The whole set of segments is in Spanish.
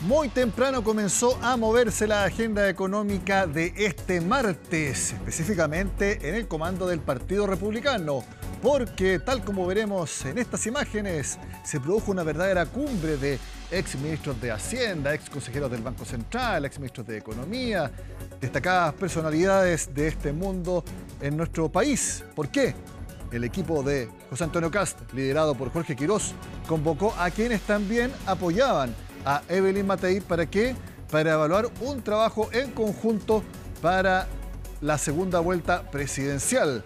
Muy temprano comenzó a moverse la agenda económica de este martes, específicamente en el comando del Partido Republicano, porque tal como veremos en estas imágenes, se produjo una verdadera cumbre de exministros de Hacienda, ex consejeros del Banco Central, exministros de Economía, destacadas personalidades de este mundo en nuestro país. ¿Por qué? El equipo de José Antonio Kast, liderado por Jorge Quirós, convocó a quienes también apoyaban a Evelyn Matei. ¿Para qué? Para evaluar un trabajo en conjunto para la segunda vuelta presidencial.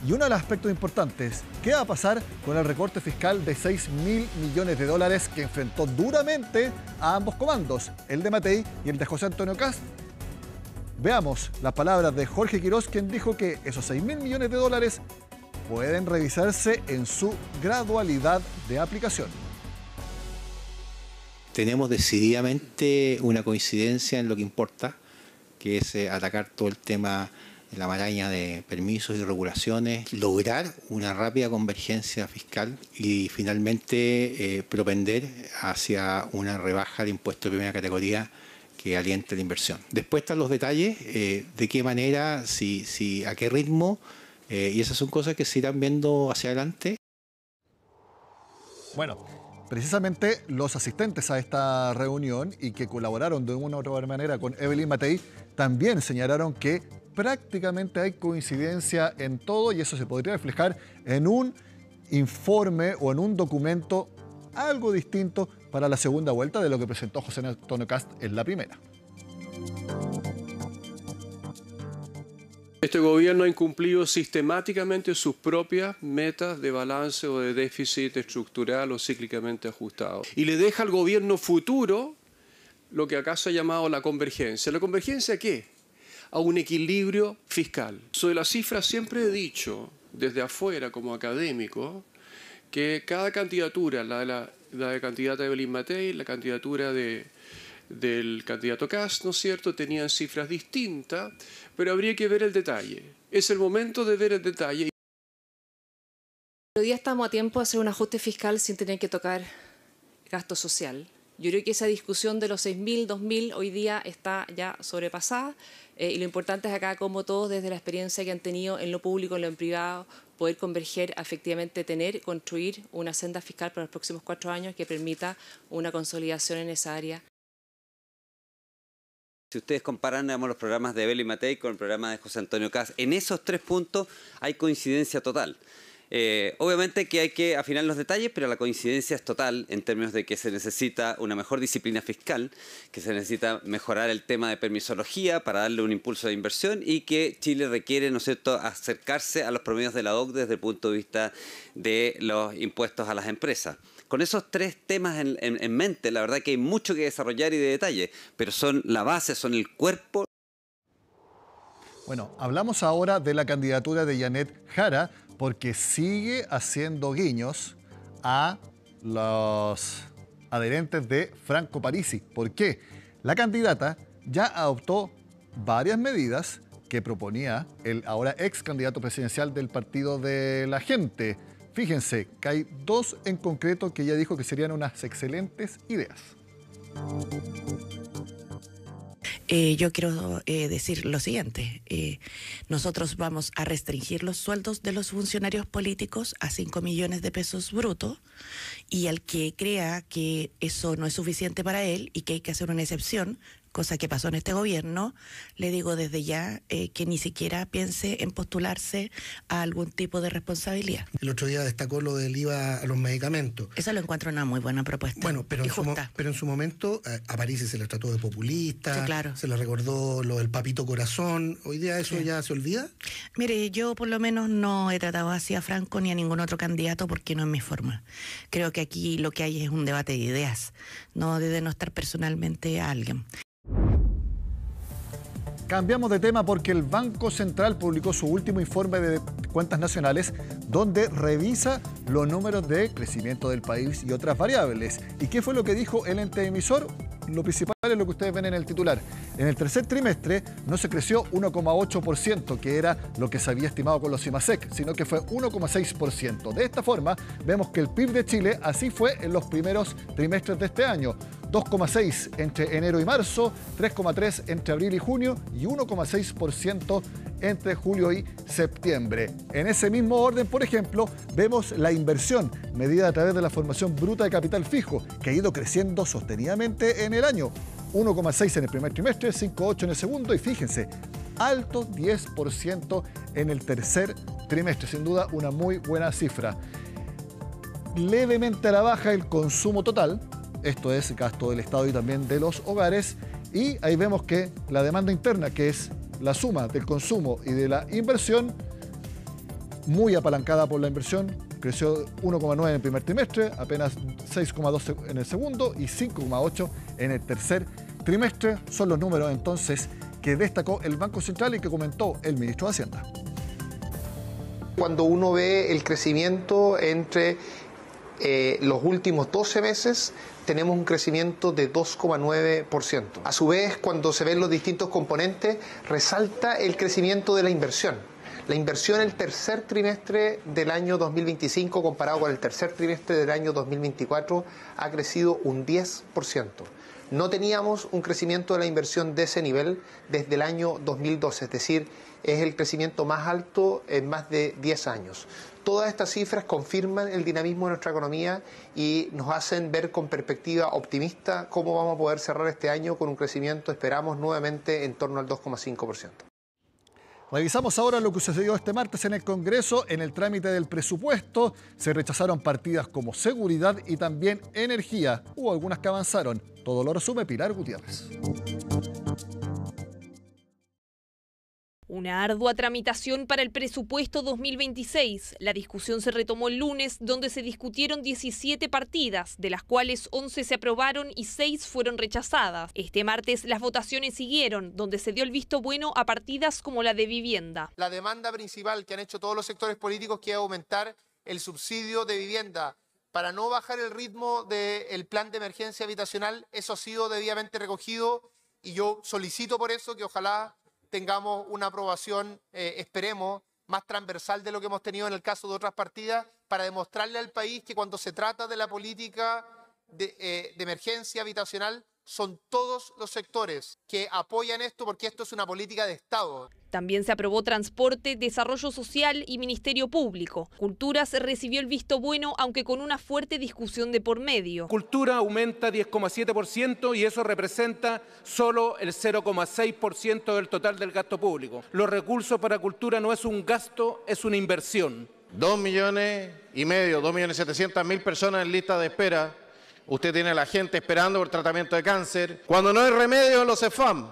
Y uno de los aspectos importantes, ¿qué va a pasar con el recorte fiscal de 6.000 millones de dólares que enfrentó duramente a ambos comandos, el de Matei y el de José Antonio Kast? Veamos las palabras de Jorge Quirós, quien dijo que esos 6.000 millones de dólares pueden revisarse en su gradualidad de aplicación. Tenemos decididamente una coincidencia en lo que importa, que es atacar todo el tema de la maraña de permisos y regulaciones, lograr una rápida convergencia fiscal y finalmente propender hacia una rebaja de impuestos de primera categoría que aliente la inversión. Después están los detalles, de qué manera, a qué ritmo, y esas son cosas que se irán viendo hacia adelante. Bueno, precisamente los asistentes a esta reunión y que colaboraron de una u otra manera con Evelyn Matei también señalaron que prácticamente hay coincidencia en todo y eso se podría reflejar en un informe o en un documento algo distinto para la segunda vuelta de lo que presentó José Antonio Kast en la primera. Este gobierno ha incumplido sistemáticamente sus propias metas de balance o de déficit estructural o cíclicamente ajustado. Y le deja al gobierno futuro lo que acá se ha llamado la convergencia. ¿La convergencia a qué? A un equilibrio fiscal. Sobre las cifras siempre he dicho, desde afuera como académico, que cada candidatura, la de candidata Evelyn Matei, la candidatura del candidato Kast, ¿no es cierto?, tenían cifras distintas, pero habría que ver el detalle. Es el momento de ver el detalle. Hoy día estamos a tiempo de hacer un ajuste fiscal sin tener que tocar gasto social. Yo creo que esa discusión de los 6.000, 2.000 hoy día está ya sobrepasada y lo importante es acá, como todos, desde la experiencia que han tenido en lo público, en lo privado, poder converger a efectivamente construir una senda fiscal para los próximos 4 años que permita una consolidación en esa área. Si ustedes comparan, digamos, los programas de Evelyn Matei con el programa de José Antonio Kast, en esos 3 puntos hay coincidencia total. Obviamente que hay que afinar los detalles, pero la coincidencia es total en términos de que se necesita una mejor disciplina fiscal, que se necesita mejorar el tema de permisología para darle un impulso de inversión y que Chile requiere, ¿no es cierto?, acercarse a los promedios de la OCDE desde el punto de vista de los impuestos a las empresas. Con esos 3 temas en mente, la verdad que hay mucho que desarrollar y de detalle, pero son la base, son el cuerpo. Bueno, hablamos ahora de la candidatura de Yanet Jara porque sigue haciendo guiños a los adherentes de Franco Parisi. ¿Por qué? La candidata ya adoptó varias medidas que proponía el ahora ex candidato presidencial del Partido de la Gente. Fíjense que hay 2 en concreto que ella dijo que serían unas excelentes ideas. Yo quiero decir lo siguiente. Nosotros vamos a restringir los sueldos de los funcionarios políticos a 5 millones de pesos brutos y al que crea que eso no es suficiente para él y que hay que hacer una excepción, cosa que pasó en este gobierno, le digo desde ya que ni siquiera piense en postularse a algún tipo de responsabilidad. El otro día destacó lo del IVA a los medicamentos. Eso lo encuentro una muy buena propuesta. Bueno, pero en su momento a Parisi se le trató de populista, sí, claro. Se le recordó lo del papito corazón. ¿Hoy día eso ya se olvida? Mire, yo por lo menos no he tratado así a Franco ni a ningún otro candidato porque no es mi forma. Creo que aquí lo que hay es un debate de ideas, no de denostar personalmente a alguien. Cambiamos de tema porque el Banco Central publicó su último informe de cuentas nacionales donde revisa los números de crecimiento del país y otras variables. ¿Y qué fue lo que dijo el ente emisor? Lo principal es lo que ustedes ven en el titular. En el tercer trimestre no se creció 1,8%, que era lo que se había estimado con los IMASEC, sino que fue 1,6%. De esta forma, vemos que el PIB de Chile así fue en los primeros trimestres de este año. 2,6% entre enero y marzo, 3,3% entre abril y junio y 1,6% entre julio y septiembre. En ese mismo orden, por ejemplo, vemos la inversión medida a través de la formación bruta de capital fijo, que ha ido creciendo sostenidamente en el año. 1,6% en el primer trimestre, 5,8% en el segundo y fíjense, alto 10% en el tercer trimestre. Sin duda, una muy buena cifra. Levemente a la baja el consumo total, esto es gasto del Estado y también de los hogares, y ahí vemos que la demanda interna, que es la suma del consumo y de la inversión, muy apalancada por la inversión, creció 1,9% en el primer trimestre, apenas 6,2% en el segundo y 5,8% en el tercer trimestre. Son los números entonces que destacó el Banco Central y que comentó el ministro de Hacienda. Cuando uno ve el crecimiento entre los últimos 12 meses, tenemos un crecimiento de 2,9%. A su vez, cuando se ven los distintos componentes, resalta el crecimiento de la inversión. La inversión en el tercer trimestre del año 2025 comparado con el tercer trimestre del año 2024 ha crecido un 10%. No teníamos un crecimiento de la inversión de ese nivel desde el año 2012, es decir, es el crecimiento más alto en más de 10 años. Todas estas cifras confirman el dinamismo de nuestra economía y nos hacen ver con perspectiva optimista cómo vamos a poder cerrar este año con un crecimiento, esperamos, nuevamente en torno al 2,5%. Revisamos ahora lo que sucedió este martes en el Congreso. En el trámite del presupuesto se rechazaron partidas como seguridad y también energía. Hubo algunas que avanzaron. Todo lo resume Pilar Gutiérrez. Una ardua tramitación para el presupuesto 2026. La discusión se retomó el lunes, donde se discutieron 17 partidas, de las cuales 11 se aprobaron y 6 fueron rechazadas. Este martes las votaciones siguieron, donde se dio el visto bueno a partidas como la de vivienda. La demanda principal que han hecho todos los sectores políticos, que es aumentar el subsidio de vivienda para no bajar el ritmo del plan de emergencia habitacional, eso ha sido debidamente recogido y yo solicito por eso que ojalá tengamos una aprobación, esperemos, más transversal de lo que hemos tenido en el caso de otras partidas, para demostrarle al país que cuando se trata de la política de emergencia habitacional, son todos los sectores que apoyan esto, porque esto es una política de Estado. También se aprobó Transporte, Desarrollo Social y Ministerio Público. Cultura recibió el visto bueno, aunque con una fuerte discusión de por medio. Cultura aumenta 10,7% y eso representa solo el 0,6% del total del gasto público. Los recursos para cultura no es un gasto, es una inversión. 2,5 millones, 2.700.000 personas en lista de espera. Usted tiene a la gente esperando por tratamiento de cáncer. Cuando no hay remedio en los CEFAM,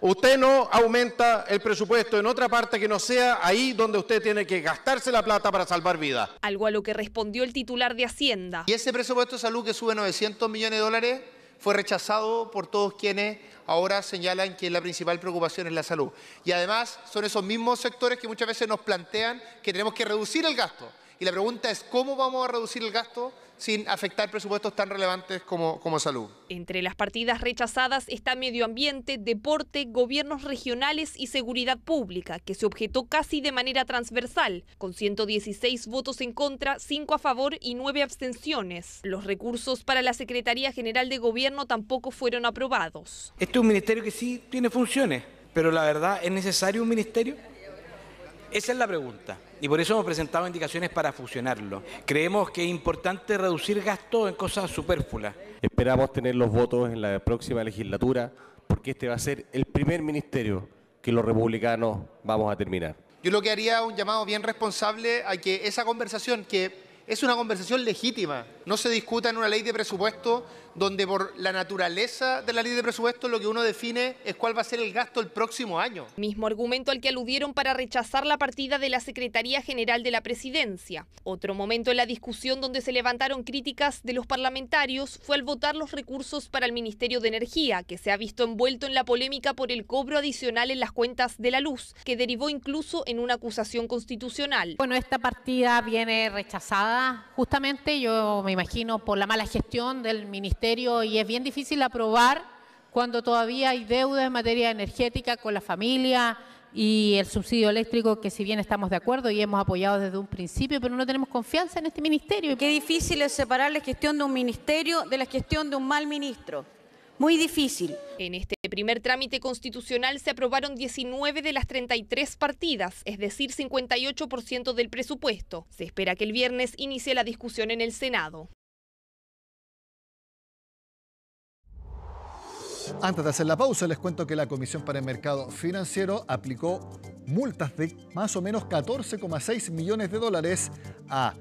usted no aumenta el presupuesto en otra parte que no sea ahí donde usted tiene que gastarse la plata para salvar vidas. Algo a lo que respondió el titular de Hacienda. Y ese presupuesto de salud que sube 900 millones de dólares fue rechazado por todos quienes ahora señalan que la principal preocupación es la salud. Y además son esos mismos sectores que muchas veces nos plantean que tenemos que reducir el gasto. Y la pregunta es, ¿cómo vamos a reducir el gasto sin afectar presupuestos tan relevantes como salud? Entre las partidas rechazadas está medio ambiente, deporte, gobiernos regionales y seguridad pública, que se objetó casi de manera transversal, con 116 votos en contra, 5 a favor y 9 abstenciones. Los recursos para la Secretaría General de Gobierno tampoco fueron aprobados. Este es un ministerio que sí tiene funciones, pero la verdad, ¿es necesario un ministerio? Esa es la pregunta. Y por eso hemos presentado indicaciones para fusionarlo. Creemos que es importante reducir gastos en cosas superfluas. Esperamos tener los votos en la próxima legislatura, porque este va a ser el primer ministerio que los republicanos vamos a terminar. Yo lo que haría un llamado bien responsable a que esa conversación, que es una conversación legítima, no se discuta en una ley de presupuesto donde por la naturaleza de la ley de presupuesto lo que uno define es cuál va a ser el gasto el próximo año. Mismo argumento al que aludieron para rechazar la partida de la Secretaría General de la Presidencia. Otro momento en la discusión donde se levantaron críticas de los parlamentarios fue al votar los recursos para el Ministerio de Energía, que se ha visto envuelto en la polémica por el cobro adicional en las cuentas de la luz, que derivó incluso en una acusación constitucional. Bueno, esta partida viene rechazada justamente, yo me imagino, por la mala gestión del Ministerio, y es bien difícil aprobar cuando todavía hay deuda en materia energética con la familia y el subsidio eléctrico, que si bien estamos de acuerdo y hemos apoyado desde un principio, pero no tenemos confianza en este ministerio. Qué difícil es separar la gestión de un ministerio de la gestión de un mal ministro. muy difícil. En este primer trámite constitucional se aprobaron 19 de las 33 partidas, es decir, 58% del presupuesto. Se espera que el viernes inicie la discusión en el Senado. Antes de hacer la pausa, les cuento que la Comisión para el Mercado Financiero aplicó multas de más o menos 14,6 millones de dólares a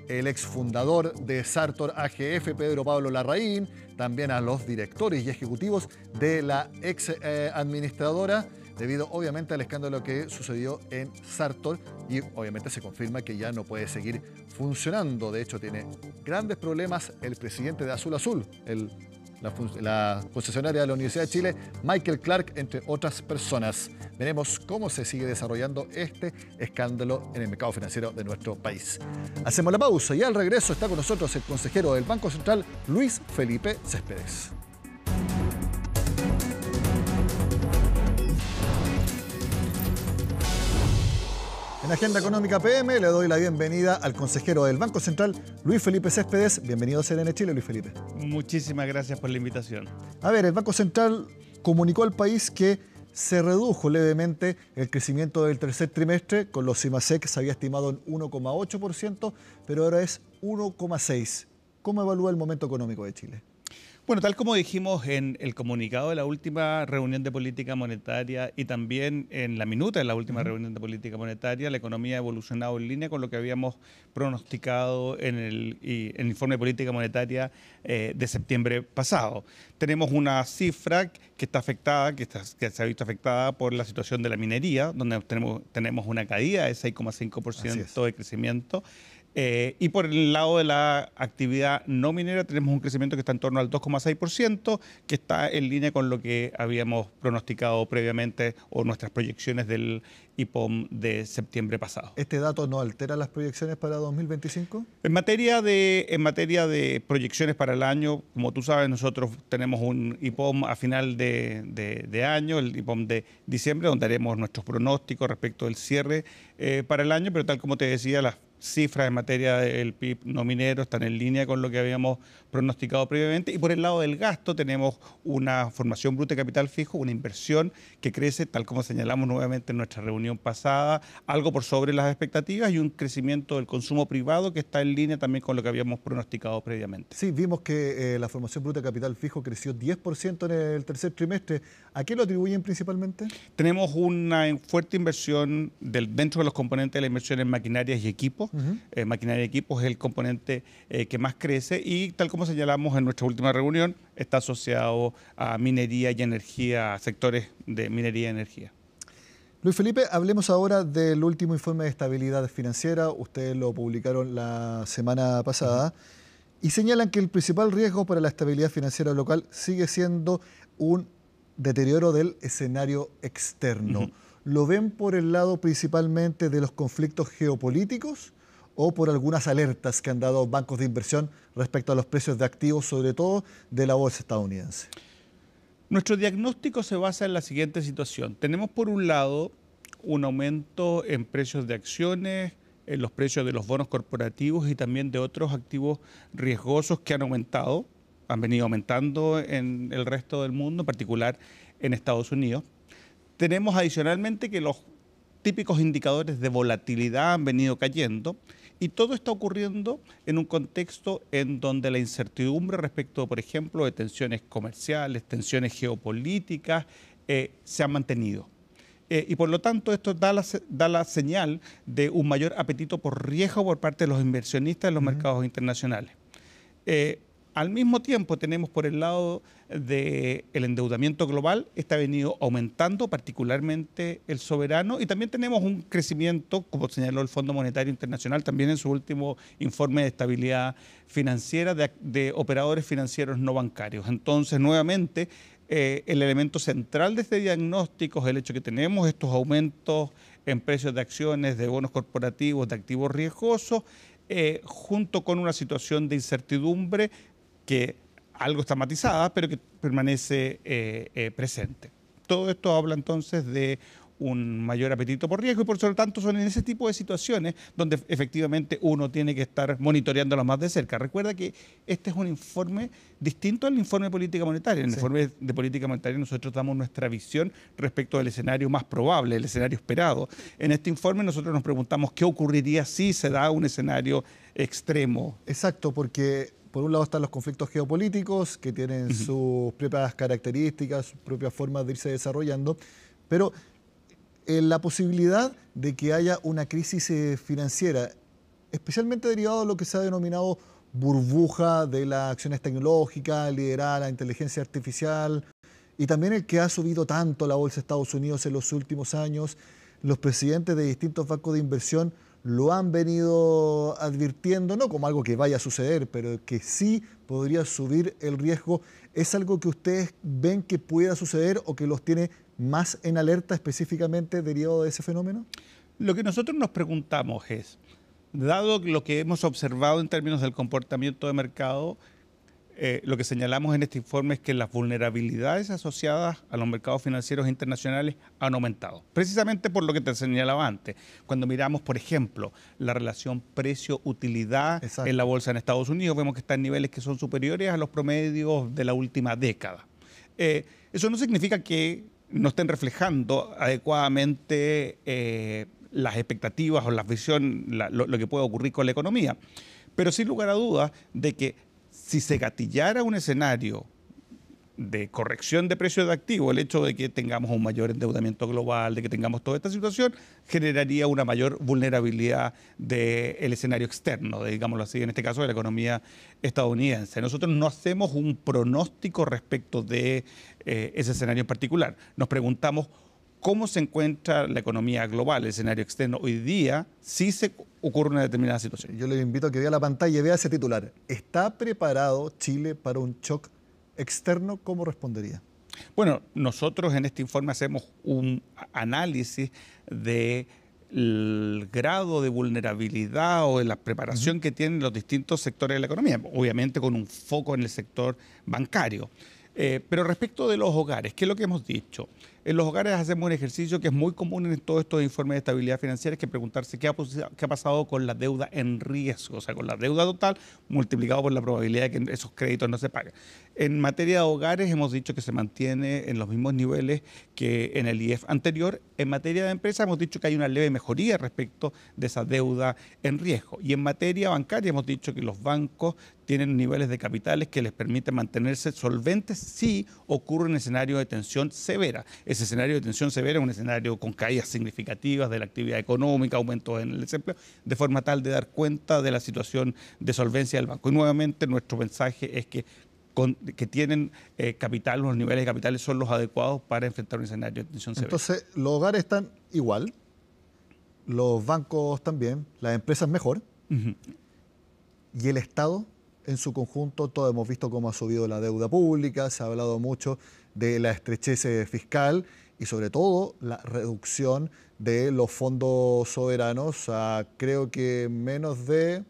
el exfundador de Sartor AGF, Pedro Pablo Larraín, también a los directores y ejecutivos de la ex administradora, debido obviamente al escándalo que sucedió en Sartor, y obviamente se confirma que ya no puede seguir funcionando. De hecho, tiene grandes problemas el presidente de Azul Azul, la concesionaria de la Universidad de Chile, Michael Clark, entre otras personas. Veremos cómo se sigue desarrollando este escándalo en el mercado financiero de nuestro país. Hacemos la pausa y al regreso está con nosotros el consejero del Banco Central, Luis Felipe Céspedes. En Agenda Económica PM le doy la bienvenida al consejero del Banco Central, Luis Felipe Céspedes. Bienvenido a CNN Chile, Luis Felipe. Muchísimas gracias por la invitación. A ver, el Banco Central comunicó al país que se redujo levemente el crecimiento del tercer trimestre. Con los CIMASEC se había estimado en 1,8%, pero ahora es 1,6%. ¿Cómo evalúa el momento económico de Chile? Bueno, tal como dijimos en el comunicado de la última reunión de política monetaria y también en la minuta de la última reunión de política monetaria, la economía ha evolucionado en línea con lo que habíamos pronosticado en el informe de política monetaria de septiembre pasado. Tenemos una cifra que está afectada, que se ha visto afectada por la situación de la minería, donde tenemos una caída de 6,5% de crecimiento. Y por el lado de la actividad no minera tenemos un crecimiento que está en torno al 2,6%, que está en línea con lo que habíamos pronosticado previamente o nuestras proyecciones del IPOM de septiembre pasado. ¿Este dato no altera las proyecciones para 2025? En materia de proyecciones para el año, como tú sabes, nosotros tenemos un IPOM a final de año, el IPOM de diciembre, donde haremos nuestros pronósticos respecto del cierre para el año, pero tal como te decía, las cifras en materia del PIB no minero están en línea con lo que habíamos pronosticado previamente. Y por el lado del gasto tenemos una formación bruta de capital fijo, una inversión que crece, tal como señalamos nuevamente en nuestra reunión pasada, algo por sobre las expectativas, y un crecimiento del consumo privado que está en línea también con lo que habíamos pronosticado previamente. Sí, vimos que la formación bruta de capital fijo creció 10% en el tercer trimestre. ¿A qué lo atribuyen principalmente? Tenemos una fuerte inversión dentro de los componentes de la inversión en maquinarias y equipos. Maquinaria y equipos es el componente que más crece, y tal como señalamos en nuestra última reunión, está asociado a minería y energía, a sectores de minería y energía. Luis Felipe, hablemos ahora del último informe de estabilidad financiera. Ustedes lo publicaron la semana pasada y señalan que el principal riesgo para la estabilidad financiera local sigue siendo un deterioro del escenario externo. ¿Lo ven por el lado principalmente de los conflictos geopolíticos o por algunas alertas que han dado bancos de inversión respecto a los precios de activos, sobre todo de la bolsa estadounidense? Nuestro diagnóstico se basa en la siguiente situación. Tenemos por un lado un aumento en precios de acciones, en los precios de los bonos corporativos y también de otros activos riesgosos que han venido aumentando en el resto del mundo, en particular en Estados Unidos. Tenemos adicionalmente que los típicos indicadores de volatilidad han venido cayendo, y todo está ocurriendo en un contexto en donde la incertidumbre respecto, por ejemplo, de tensiones comerciales, tensiones geopolíticas, se ha mantenido. Y por lo tanto esto da la señal de un mayor apetito por riesgo por parte de los inversionistas en los mercados internacionales. Al mismo tiempo tenemos por el lado del endeudamiento global, este ha venido aumentando, particularmente el soberano, y también tenemos un crecimiento, como señaló el Fondo Monetario Internacional, también en su último informe de estabilidad financiera, de operadores financieros no bancarios. Entonces, nuevamente, el elemento central de este diagnóstico es el hecho que tenemos estos aumentos en precios de acciones, de bonos corporativos, de activos riesgosos, junto con una situación de incertidumbre que algo está matizada, pero que permanece presente. Todo esto habla entonces de un mayor apetito por riesgo y por lo tanto son en ese tipo de situaciones donde efectivamente uno tiene que estar monitoreándolo más de cerca. Recuerda que este es un informe distinto al informe de política monetaria. En el informe de política monetaria nosotros damos nuestra visión respecto del escenario más probable, el escenario esperado. En este informe nosotros nos preguntamos qué ocurriría si se da un escenario extremo. Exacto, porque por un lado están los conflictos geopolíticos que tienen sus propias características, sus propias formas de irse desarrollando, pero la posibilidad de que haya una crisis financiera, especialmente derivado de lo que se ha denominado burbuja de las acciones tecnológicas, liderada a la inteligencia artificial, y también el que ha subido tanto la bolsa de Estados Unidos en los últimos años. Los presidentes de distintos bancos de inversión lo han venido advirtiendo, no como algo que vaya a suceder, pero que sí podría subir el riesgo. ¿Es algo que ustedes ven que pueda suceder o que los tiene más en alerta específicamente derivado de ese fenómeno? Lo que nosotros nos preguntamos es, dado lo que hemos observado en términos del comportamiento de mercado, lo que señalamos en este informe es que las vulnerabilidades asociadas a los mercados financieros internacionales han aumentado. Precisamente por lo que te señalaba antes. Cuando miramos, por ejemplo, la relación precio-utilidad en la bolsa en Estados Unidos, vemos que está en niveles que son superiores a los promedios de la última década. Eso no significa que no estén reflejando adecuadamente las expectativas o la visión, lo que puede ocurrir con la economía. Pero sin lugar a dudas de que si se gatillara un escenario de corrección de precios de activos, el hecho de que tengamos un mayor endeudamiento global, de que tengamos toda esta situación, generaría una mayor vulnerabilidad del escenario externo, digámoslo así, en este caso de la economía estadounidense. Nosotros no hacemos un pronóstico respecto de ese escenario en particular. Nos preguntamos cómo se encuentra la economía global, el escenario externo hoy día, si se ocurre una determinada situación. Yo le invito a que vea la pantalla y vea ese titular. ¿Está preparado Chile para un shock externo? ¿Cómo respondería? Bueno, nosotros en este informe hacemos un análisis del grado de vulnerabilidad o de la preparación que tienen los distintos sectores de la economía, obviamente con un foco en el sector bancario. Pero respecto de los hogares, ¿qué es lo que hemos dicho? En los hogares hacemos un ejercicio que es muy común en todos estos informes de estabilidad financiera, que es preguntarse qué ha pasado con la deuda en riesgo, o sea, con la deuda total multiplicado por la probabilidad de que esos créditos no se paguen. En materia de hogares hemos dicho que se mantiene en los mismos niveles que en el IEF anterior. En materia de empresas hemos dicho que hay una leve mejoría respecto de esa deuda en riesgo. Y en materia bancaria hemos dicho que los bancos tienen niveles de capitales que les permiten mantenerse solventes si ocurre un escenario de tensión severa. Ese escenario de tensión severa es un escenario con caídas significativas de la actividad económica, aumentos en el desempleo, de forma tal de dar cuenta de la situación de solvencia del banco. Y nuevamente nuestro mensaje es que tienen capital, los niveles de capitales son los adecuados para enfrentar un escenario de tensión severa. Entonces, los hogares están igual, los bancos también, las empresas mejor, y el Estado en su conjunto, todos hemos visto cómo ha subido la deuda pública, se ha hablado mucho de la estrechez fiscal y sobre todo la reducción de los fondos soberanos a creo que menos de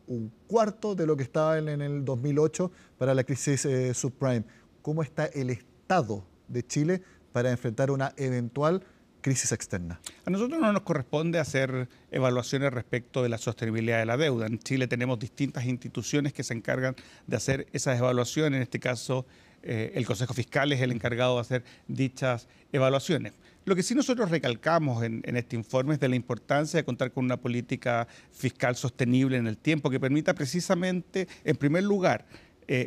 un cuarto de lo que estaba en el 2008 para la crisis subprime. ¿Cómo está el Estado de Chile para enfrentar una eventual crisis externa? A nosotros no nos corresponde hacer evaluaciones respecto de la sostenibilidad de la deuda. En Chile tenemos distintas instituciones que se encargan de hacer esas evaluaciones. En este caso, el Consejo Fiscal es el encargado de hacer dichas evaluaciones. Lo que sí nosotros recalcamos en este informe es de la importancia de contar con una política fiscal sostenible en el tiempo que permita precisamente, en primer lugar,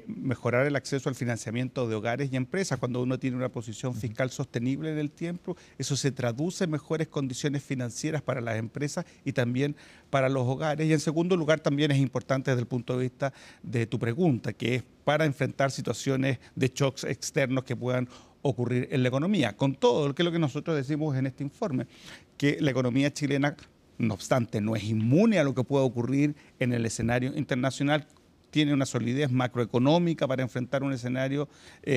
mejorar el acceso al financiamiento de hogares y empresas. Cuando uno tiene una posición fiscal sostenible en el tiempo, eso se traduce en mejores condiciones financieras para las empresas y también para los hogares. Y en segundo lugar, también es importante desde el punto de vista de tu pregunta, que es para enfrentar situaciones de shocks externos que puedan ocurrir en la economía. Con todo, que es lo que nosotros decimos en este informe, que la economía chilena, no obstante, no es inmune a lo que pueda ocurrir en el escenario internacional, tiene una solidez macroeconómica para enfrentar un escenario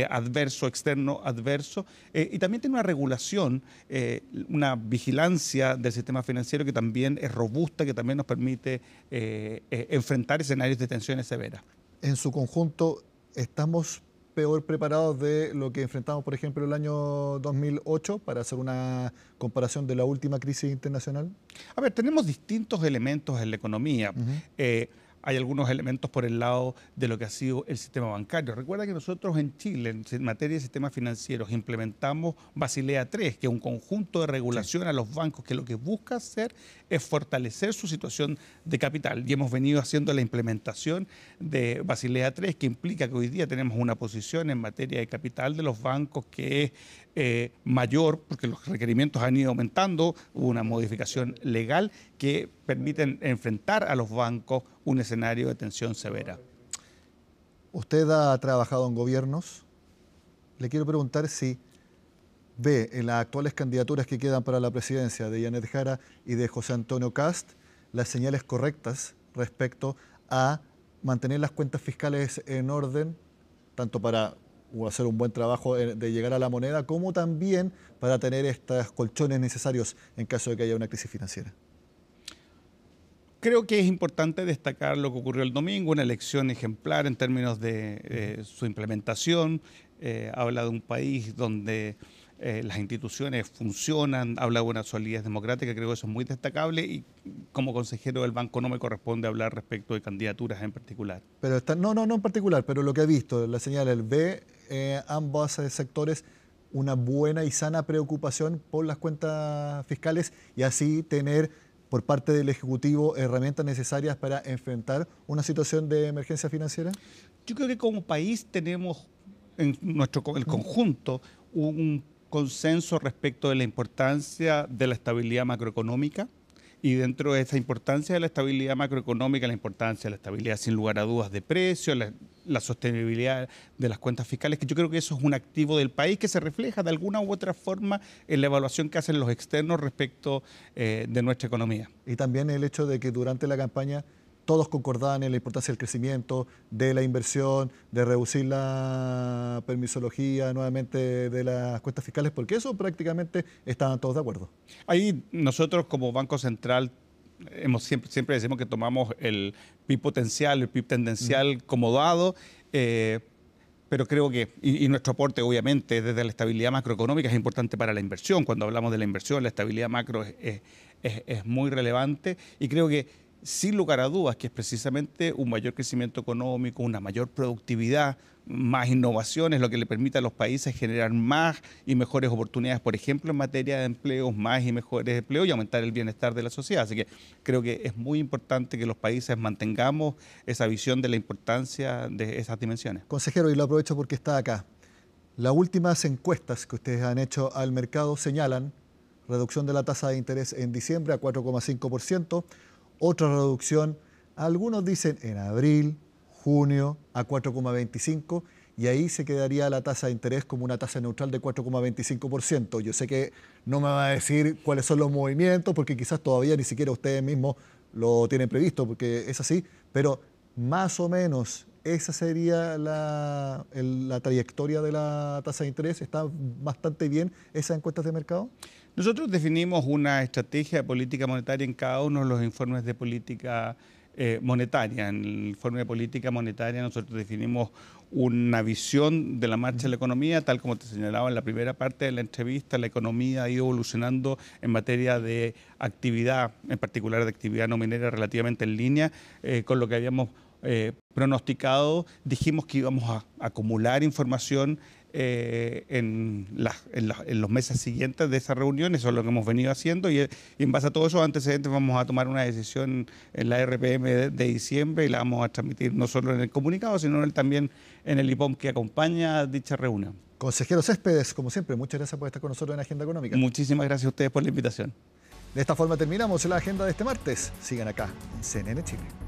adverso, externo adverso, y también tiene una regulación, una vigilancia del sistema financiero que también es robusta, que también nos permite enfrentar escenarios de tensiones severas. En su conjunto, ¿estamos peor preparados de lo que enfrentamos, por ejemplo, el año 2008, para hacer una comparación de la última crisis internacional? A ver, tenemos distintos elementos en la economía. Hay algunos elementos por el lado de lo que ha sido el sistema bancario. Recuerda que nosotros en Chile, en materia de sistemas financieros, implementamos Basilea III, que es un conjunto de regulación a los bancos que lo que busca hacer es fortalecer su situación de capital. Y hemos venido haciendo la implementación de Basilea III, que implica que hoy día tenemos una posición en materia de capital de los bancos que es mayor, porque los requerimientos han ido aumentando, hubo una modificación legal que permiten enfrentar a los bancos un escenario de tensión severa. Usted ha trabajado en gobiernos. Le quiero preguntar si ve en las actuales candidaturas que quedan para la presidencia de Janet Jara y de José Antonio Kast las señales correctas respecto a mantener las cuentas fiscales en orden, tanto para hacer un buen trabajo de llegar a la moneda, como también para tener estos colchones necesarios en caso de que haya una crisis financiera. Creo que es importante destacar lo que ocurrió el domingo, una elección ejemplar en términos de su implementación. Habla de un país donde las instituciones funcionan, habla de una solidez democrática, creo que eso es muy destacable y como consejero del banco no me corresponde hablar respecto de candidaturas en particular. Pero no en particular, pero lo que ha visto, la señal, el ve ambos sectores una buena y sana preocupación por las cuentas fiscales y así tener por parte del Ejecutivo herramientas necesarias para enfrentar una situación de emergencia financiera. Yo creo que como país tenemos en el conjunto un consenso respecto de la importancia de la estabilidad macroeconómica y dentro de esa importancia de la estabilidad macroeconómica, la importancia de la estabilidad sin lugar a dudas de precios, la sostenibilidad de las cuentas fiscales, que yo creo que eso es un activo del país que se refleja de alguna u otra forma en la evaluación que hacen los externos respecto de nuestra economía. Y también el hecho de que durante la campaña todos concordaban en la importancia del crecimiento, de la inversión, de reducir la permisología nuevamente de las cuentas fiscales, porque eso prácticamente estaban todos de acuerdo. Ahí nosotros como Banco Central siempre decimos que tomamos el PIB potencial, el PIB tendencial como dado, pero creo que, y nuestro aporte obviamente desde la estabilidad macroeconómica es importante para la inversión. Cuando hablamos de la inversión, la estabilidad macro es muy relevante y creo que sin lugar a dudas que es precisamente un mayor crecimiento económico, una mayor productividad, más innovaciones, lo que le permite a los países generar más y mejores oportunidades, por ejemplo, en materia de empleos, más y mejores empleos y aumentar el bienestar de la sociedad. Así que creo que es muy importante que los países mantengamos esa visión de la importancia de esas dimensiones. Consejero, y lo aprovecho porque está acá. Las últimas encuestas que ustedes han hecho al mercado señalan reducción de la tasa de interés en diciembre a 4,5%, otra reducción, algunos dicen en abril, junio a 4,25% y ahí se quedaría la tasa de interés como una tasa neutral de 4,25%. Yo sé que no me va a decir cuáles son los movimientos porque quizás todavía ni siquiera ustedes mismos lo tienen previsto porque es así, pero más o menos esa sería la trayectoria de la tasa de interés. ¿Está bastante bien esas encuestas de mercado? Nosotros definimos una estrategia de política monetaria en cada uno de los informes de política monetaria. En el informe de política monetaria nosotros definimos una visión de la marcha de la economía, tal como te señalaba en la primera parte de la entrevista. La economía ha ido evolucionando en materia de actividad, en particular de actividad no minera, relativamente en línea con lo que habíamos pronosticado. Dijimos que íbamos a acumular información en los meses siguientes de esa reunión. Eso es lo que hemos venido haciendo y en base a todos esos antecedentes vamos a tomar una decisión en la RPM de diciembre y la vamos a transmitir no solo en el comunicado, sino también en el IPOM que acompaña dicha reunión. Consejero Céspedes, como siempre, muchas gracias por estar con nosotros en Agenda Económica. Muchísimas gracias a ustedes por la invitación. De esta forma terminamos la agenda de este martes. Sigan acá en CNN Chile.